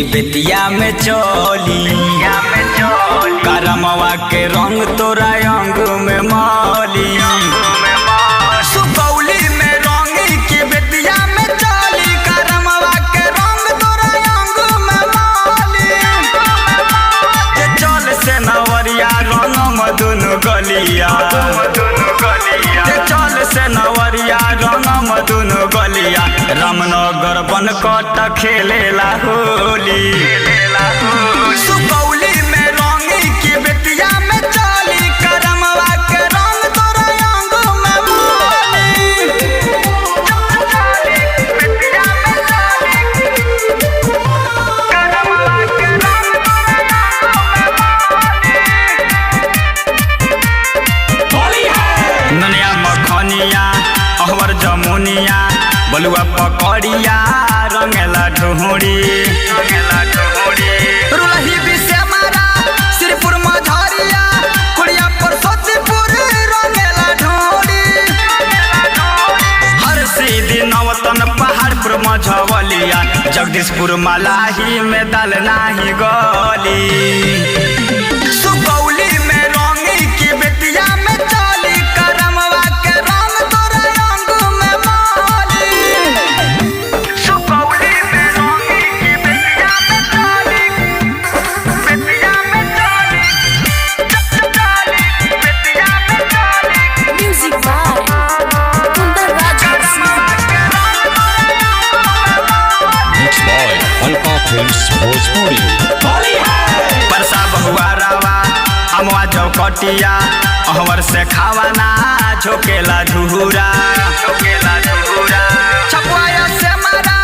की बेतिया में चोली करमवा के रंग तोरा अंग में माली सुगौली में रंगी की बेतिया में चोली करमवा के रंग तोरा अंग में माली चल से नवरिया रंग मधुन गलिया चल से नवरिया रंग मधुन गलिया रामनगर बनकट खेलेला होली सुगौली में रंगी की बेतिया में चली करमवा के रंग तोरा अंग में माली बेतिया में चली करमवा के रंग ननिया मखनिया अहवर जमुनिया बलुआ पकड़िया रंगेला ढोहड़ी रुलही बिसेमारा श्रीपुर मझरिया कुड़िया पर सतीपुर रंगेला ढोहड़ी हर सीधी नवतन पहाड़पुर मझवलिया जगदीशपुर मलाही में दल नाही गली सुगौली में रंगी की बेतिया में चली करमवा के रंग तोरा अंग में माली सुगौली में रंगी की बेतिया में चली बेतिया में चली बेतिया में चली music by Kundan Raj Mixed by Alka Films Bhojpuri। परसा बहुआ रावा अमवा चौकटिया अहवर से खावाना झोकेला झुहुरा छपुआया से मारा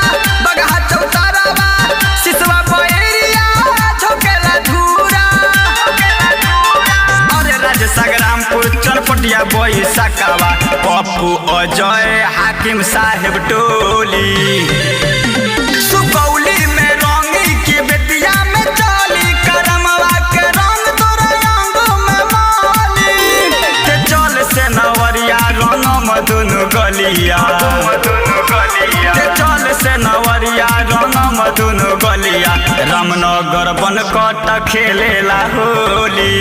बगहा चौतारावा सिसवा बहेरिया झोकेला झुरा अरे राज संग्रामपुर चनपटिया बोई सकावा पप्पू अजय हाकिम साहेब टोली सुगौली में रंगी की बेतिया में चली करमवा के रंग तोरा अंग में माली ते चल से नवरिया रंग मधुन गलिया ते चल से नवरिया रंग मधुन गलिया रामनगर बनकट खेलेला होली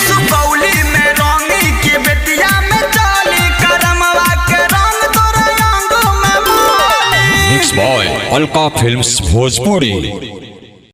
सुगौली में रंगी की बेतिया में चली करमवा के रंग तोरा अंग में माली Mixed by Alka Films Bhojpuri।